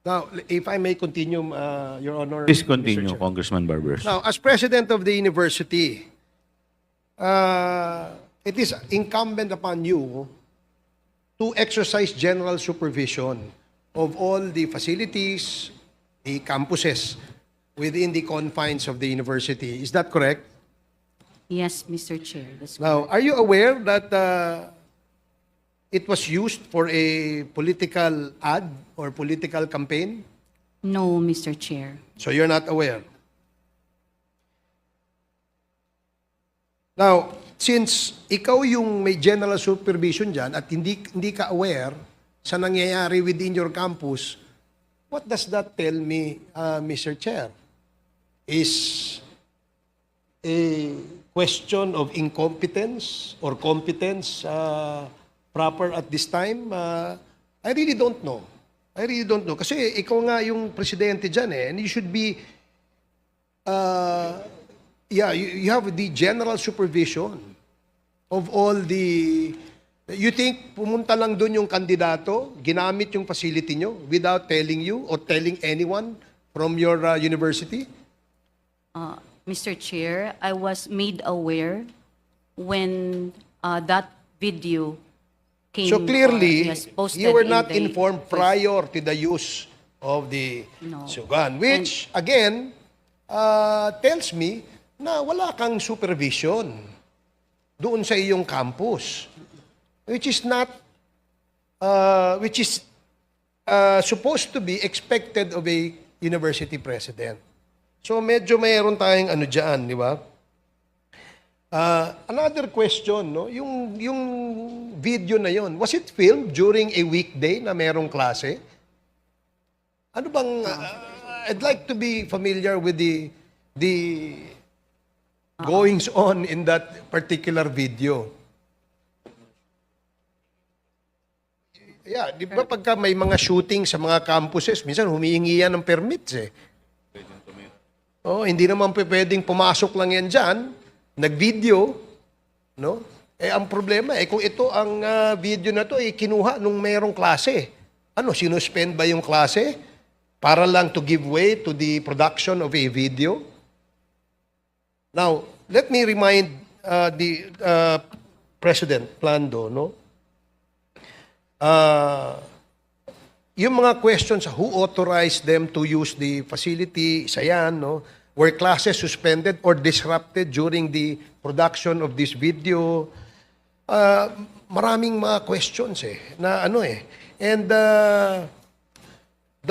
Now, if I may continue, Your Honor. Please Mr. continue, Chair. Congressman Barbers. Now, as president of the university, it is incumbent upon you to exercise general supervision of all the facilities, the campuses within the confines of the university. Is that correct? Yes, Mr. Chair. That's Now, are you aware that it was used for a political ad or political campaign? No, Mr. Chair. So you're not aware. Now, since ikaw yung may general supervision dyan at hindi ka aware sa nangyayari within your campus, what does that tell me, Mr. Chair? Is a question of incompetence or competence proper at this time? I really don't know. I really don't know. Kasi ikaw nga yung presidente dyan and you should be, you have the general supervision of all the, you think pumunta lang doon yung kandidato, ginamit yung facility nyo without telling you or telling anyone from your university? Mr. Chair, I was made aware when that video came. So clearly, posted you were in not the informed prior to the use of the No. sugan, which again tells me na wala kang supervision doon sa iyong campus, which is not, supposed to be expected of a university president. So medyo mayroon tayong ano dyan, di ba? Another question, no? Yung video na yon, was it filmed during a weekday na merong klase? Ano bang, I'd like to be familiar with the goings on in that particular video. Yeah, di ba pagka may mga shooting sa mga campuses, minsan humihingi yan ng permits eh. Oh, hindi naman pwedeng pumasok lang yan dyan, nag-video, no? Eh, ang problema, kung ito ang video na to, kinuha nung mayroong klase. Ano, sinuspend ba yung klase? Para lang to give way to the production of a video? Now, let me remind the President Plando, no? Yung mga questions, who authorized them to use the facility, isa yan, no? Were classes suspended or disrupted during the production of this video? Maraming mga questions na ano And the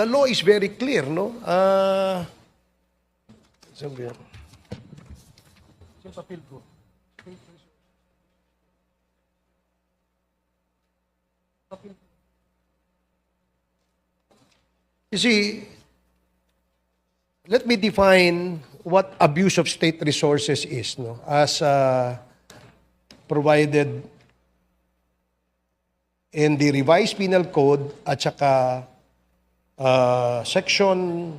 law is very clear, no? Sabi yan. Yung papel ko. You see, let me define what abuse of state resources is, no? As provided in the revised penal code at saka section,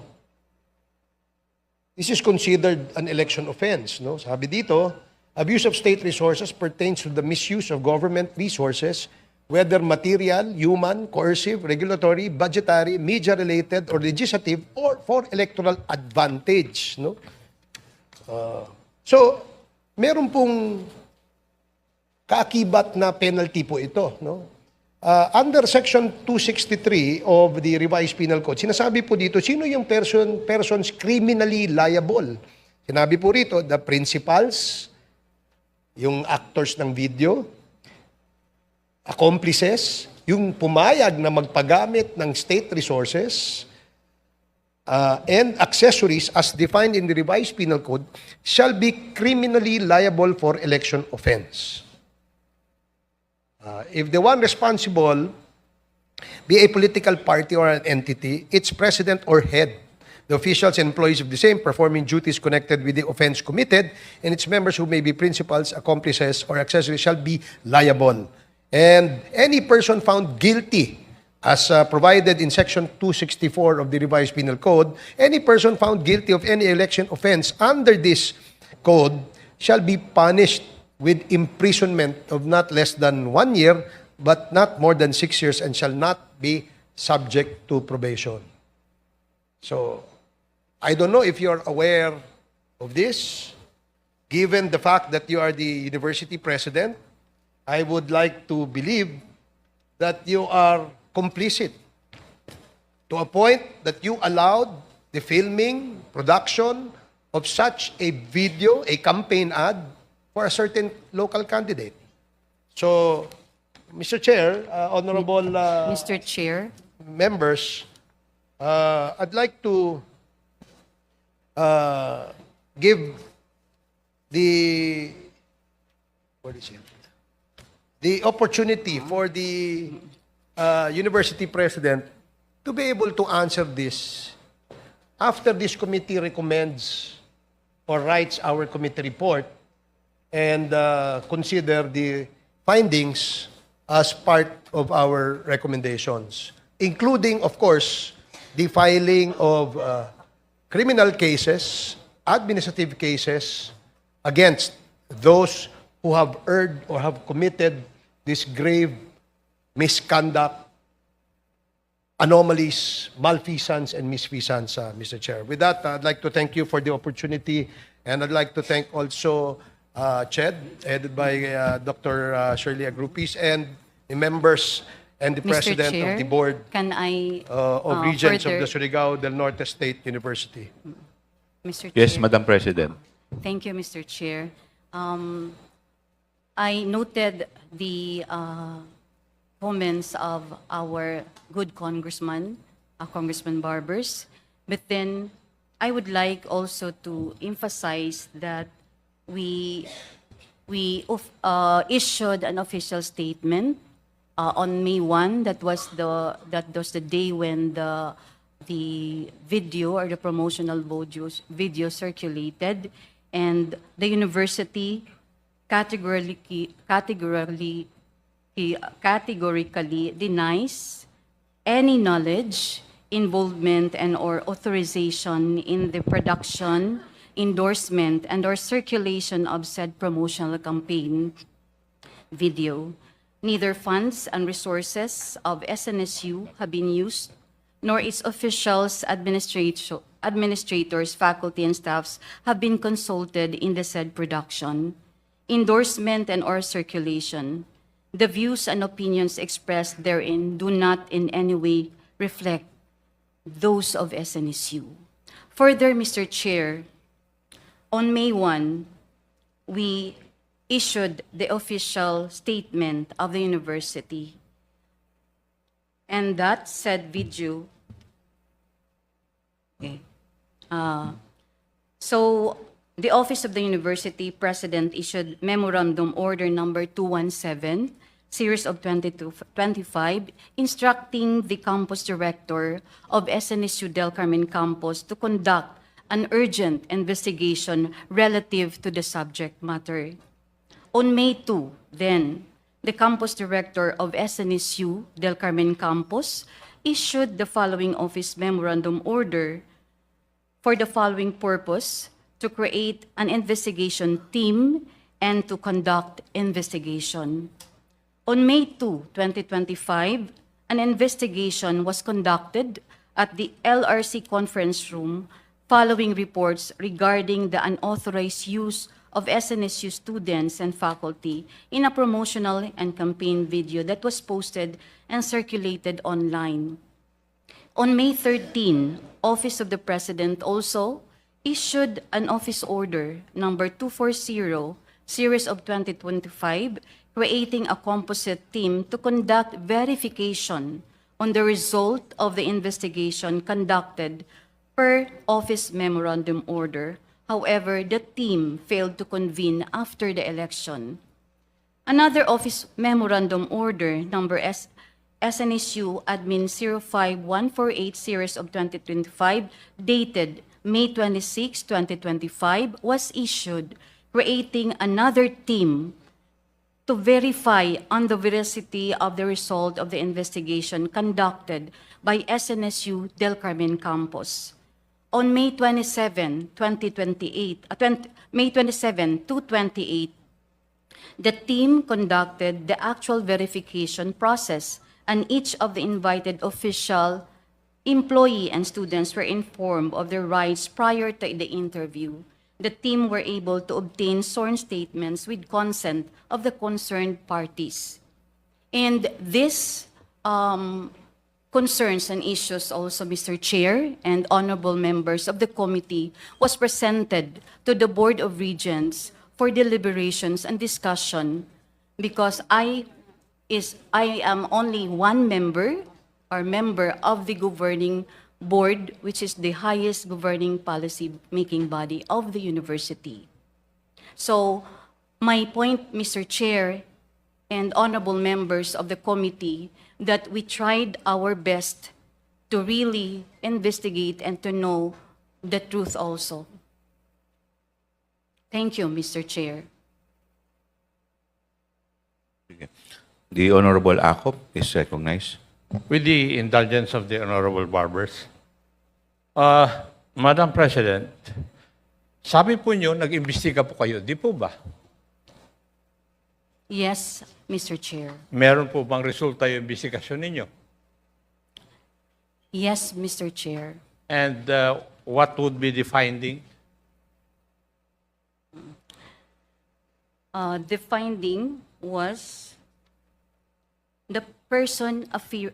this is considered an election offense, no? Sabi dito, abuse of state resources pertains to the misuse of government resources, whether material, human, coercive, regulatory, budgetary, media-related, or legislative, or for electoral advantage. No? So, meron pong kaakibat na penalty po ito. No? Under Section 263 of the Revised Penal Code, sinasabi po dito, sino yung persons criminally liable? Sinabi po rito, the principals, yung actors ng video, accomplices, yung pumayag na magpagamit ng state resources, and accessories as defined in the Revised Penal Code shall be criminally liable for election offense. If the one responsible be a political party or an entity, its president or head, the officials and employees of the same performing duties connected with the offense committed, and its members who may be principals, accomplices, or accessories shall be liable. And any person found guilty, as provided in Section 264 of the Revised Penal Code, any person found guilty of any election offense under this code shall be punished with imprisonment of not less than 1 year, but not more than 6 years, and shall not be subject to probation. So, I don't know if you're aware of this. Given the fact that you are the university president, I would like to believe that you are complicit to a point that you allowed the filming, production of such a video, a campaign ad for a certain local candidate. So, Mr. Chair, honorable Mr. Chair, members, I'd like to give the what is it? The opportunity for the university president to be able to answer this after this committee recommends or writes our committee report and consider the findings as part of our recommendations, including, of course, the filing of criminal cases, administrative cases against those who have erred or have committed this grave misconduct, anomalies, malfeasance, and misfeasance, Mr. Chair. With that, I'd like to thank you for the opportunity, and I'd like to thank also CHED, headed by Dr. Shirley Agrupis, and the members and the Mr. president Chair, of the board can I of Regents of further- the Surigao del Norte State University. Mr. Yes, Chair. Madam President. Thank you, Mr. Chair. I noted the comments of our good congressman, Congressman Barbers, but then I would like also to emphasize that we issued an official statement on May 1. That was the day when the video or the promotional video circulated, and the university categorically denies any knowledge, involvement, and or authorization in the production, endorsement, and or circulation of said promotional campaign video. Neither funds and resources of SNSU have been used, nor its officials, administrators, faculty, and staffs have been consulted in the said production, endorsement, and or circulation. The views and opinions expressed therein do not in any way reflect those of SNSU. Further, Mr. Chair, on May 1, we issued the official statement of the university. And that said video, okay. So the Office of the University President issued Memorandum Order Number 217, Series of 2025, instructing the campus director of SNSU Del Carmen Campus to conduct an urgent investigation relative to the subject matter. On May 2, then, the campus director of SNSU Del Carmen Campus issued the following office memorandum order for the following purpose: to create an investigation team and to conduct investigation. On May 2, 2025, an investigation was conducted at the LRC conference room following reports regarding the unauthorized use of SNSU students and faculty in a promotional and campaign video that was posted and circulated online. On May 13, Office of the President also issued an office order number 240, Series of 2025, creating a composite team to conduct verification on the result of the investigation conducted per office memorandum order. However, the team failed to convene after the election. Another office memorandum order number SNSU Admin 05148 Series of 2025, dated May 26, 2025, was issued, creating another team to verify on the veracity of the result of the investigation conducted by SNSU Del Carmen Campus. On May 27, 228, the team conducted the actual verification process, and each of the invited official employee and students were informed of their rights prior to the interview. The team were able to obtain sworn statements with consent of the concerned parties. And this concerns and issues also, Mr. Chair and honorable members of the committee, was presented to the Board of Regents for deliberations and discussion because I am only one member or member of the governing board, which is the highest governing policy-making body of the university. So my point, Mr. Chair and honorable members of the committee, that we tried our best to really investigate and to know the truth also. Thank you, Mr. Chair. The Honorable Acop is recognized. With the indulgence of the Honorable Barbers, Madam President, sabi po niyo, nag-imbestiga po kayo, di po ba? Yes, Mr. Chair. Meron po bang resulta yung investigasyon ninyo? Yes, Mr. Chair. And what would be the finding? The finding was the person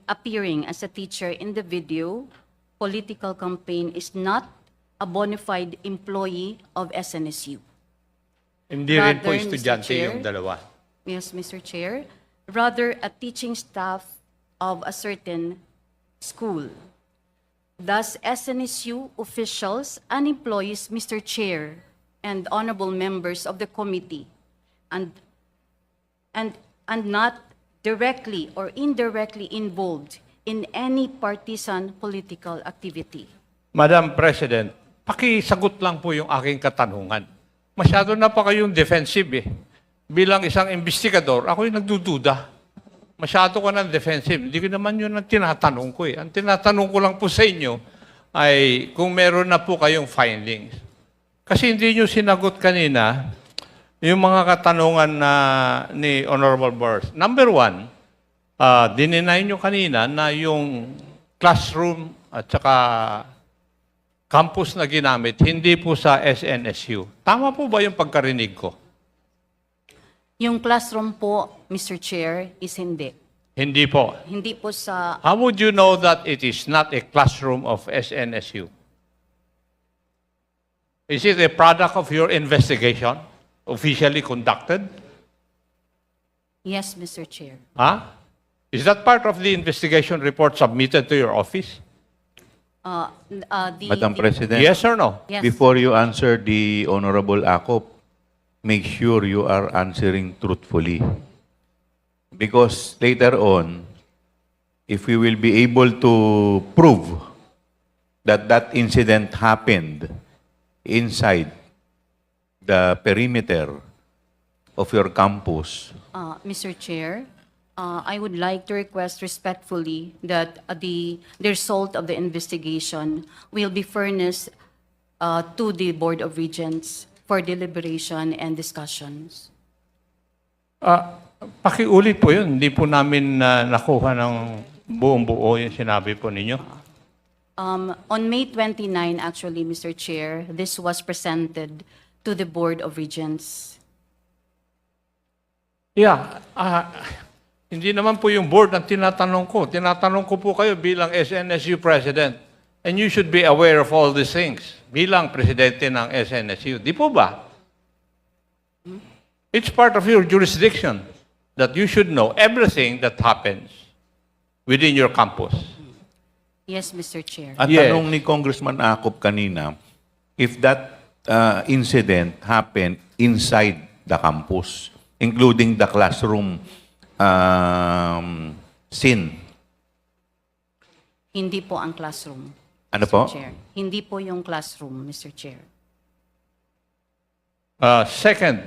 appearing as a teacher in the video political campaign is not a bona fide employee of SNSU. Hindi rin po Rather, Mr. estudyante Chair. yung dalawa. Yes, Mr. Chair. Rather, a teaching staff of a certain school. Thus, SNSU officials and employees, Mr. Chair, and honorable members of the committee, and not directly or indirectly involved in any partisan political activity. Madam President, pakisagot lang po yung aking katanungan. Masyado na pa kayong defensive eh. Bilang isang investigador, ako yung nagdududa. Masyado ko ng defensive. Hindi ko naman yun ang tinatanong ko eh. Ang tinatanong ko lang po sa inyo ay kung meron na po kayong findings. Kasi hindi nyo sinagot kanina yung mga katanungan na ni Honorable Burrs. Number one, dininay nyo kanina na yung classroom at saka campus na ginamit, hindi po sa SNSU. Tama po ba yung pagkarinig ko? Yung classroom po, Mr. Chair, is hindi. Hindi po. Hindi po sa How would you know that it is not a classroom of SNSU? Is it a product of your investigation, officially conducted? Yes, Mr. Chair. Huh? Is that part of the investigation report submitted to your office? Madam President, Yes or no? Yes. before you answer the Honorable Acop, make sure you are answering truthfully. Because later on, if we will be able to prove that that incident happened inside the perimeter of your campus, Mr. Chair, I would like to request respectfully that the result of the investigation will be furnished to the Board of Regents for deliberation and discussions. Pakiulit po yun. Hindi po namin nakuha ng buong-buo yung sinabi po ninyo. On May 29, actually, Mr. Chair, this was presented to the Board of Regents. Yeah. Hindi naman po yung board ang tinatanong ko. Tinatanong ko po kayo bilang SNSU President. And you should be aware of all these things bilang presidente ng SNSU. Di po ba? It's part of your jurisdiction that you should know everything that happens within your campus. Yes, Mr. Chair. ang Yes. tanong ni Congressman Acop kanina, if that incident happened inside the campus, including the classroom scene. Hindi po ang classroom. Ano Mr. po? Chair. Hindi po yung classroom, Mr. Chair. Second,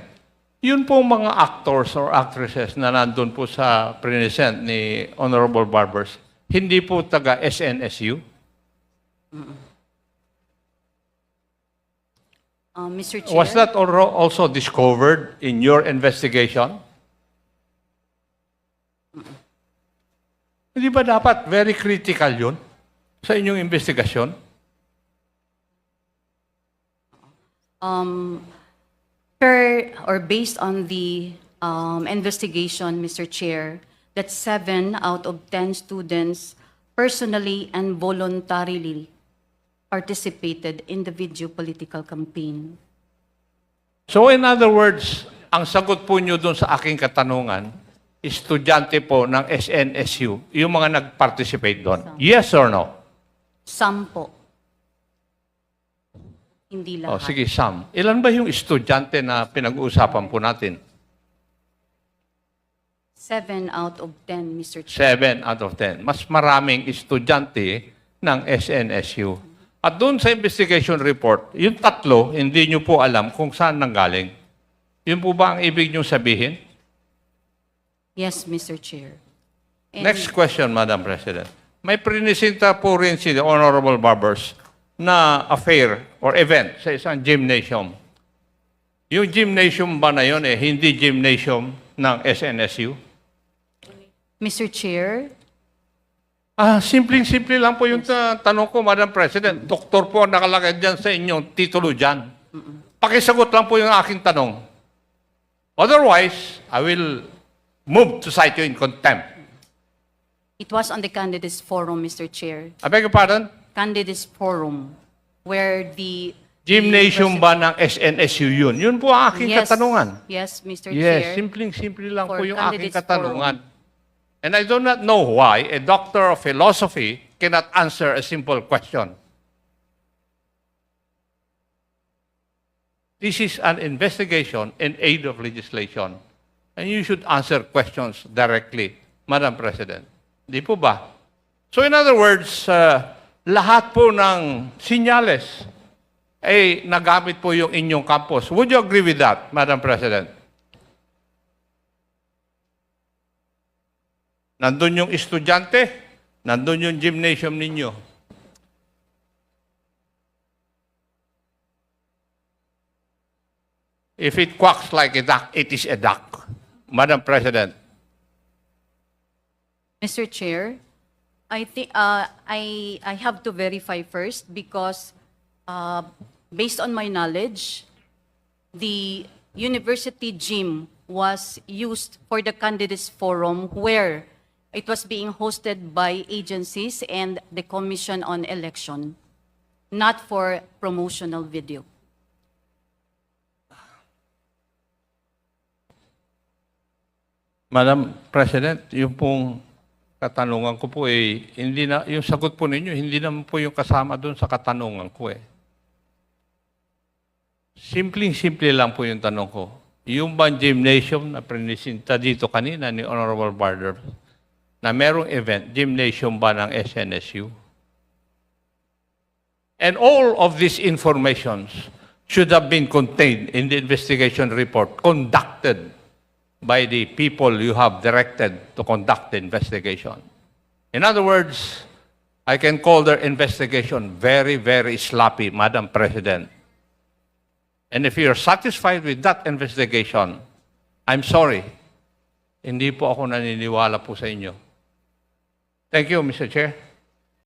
yun po mga actors or actresses na nandun po sa present ni Honorable Barbers, hindi po taga SNSU? Mr. Chair. Was that also discovered in your investigation? Hindi ba dapat very critical yun? sa inyong investigasyon? Based on the investigation, Mr. Chair, that 7 out of 10 students personally and voluntarily participated in the video political campaign. So in other words, ang sagot po nyo doon sa aking katanungan, estudyante po ng SNSU, yung mga nag-participate doon. Yes or no? Some po. Hindi O, lahat. sige, Sam. Ilan ba yung estudyante na pinag-uusapan po natin? 7 out of 10, Mr. Chair. 7 out of 10. Mas maraming estudyante ng SNSU. At doon sa investigation report, yung 3, hindi nyo po alam kung saan nanggaling. Yun po ba ang ibig nyo sabihin? Yes, Mr. Chair. And Next question, Madam President. May prinisinta po rin si the Honorable Barbers na affair or event sa isang gymnasium. Yung gymnasium ba na yun hindi gymnasium ng SNSU? Mr. Chair, Simpleng-simple lang po yung tanong ko, Madam President. Doktor po ang nakalagay dyan sa inyong titulo dyan. Pakisagot lang po yung aking tanong. Otherwise, I will move to cite you in contempt. it was on the candidates forum, Mr. Chair. I beg your pardon? Candidates forum, where the Gymnasium ba ng SNSU yun? Yun po ang aking katanungan. Yes, Mr. Yes, Chair. simpleng-simple lang po For yung aking candidates katanungan. And I do not know why a doctor of philosophy cannot answer a simple question. This is an investigation in aid of legislation. And you should answer questions directly, Madam President. Di po ba? So in other words, lahat po ng sinyales ay nagamit po yung inyong campus. Would you agree with that, Madam President? Nandun yung estudyante, nandun yung gymnasium ninyo. If it quacks like a duck, it is a duck. Madam President. Mr. Chair, I think I have to verify first because based on my knowledge, the university gym was used for the candidates forum where it was being hosted by agencies and the Commission on Election, not for promotional video. Madam President, yung pong katanungan ko po hindi na, yung sagot po ninyo, hindi naman po yung kasama doon sa katanungan ko Simpleng-simple lang po yung tanong ko. Yung bang gymnasium na prinisinta dito kanina ni Honorable Barder, na merong event, gymnasium ba ng SNSU? And all of these informations should have been contained in the investigation report conducted by the people you have directed to conduct the investigation. In other words, I can call their investigation very, very sloppy, Madam President. And if you're satisfied with that investigation, I'm sorry, hindi po ako naniniwala po sa inyo. Thank you, Mr. Chair.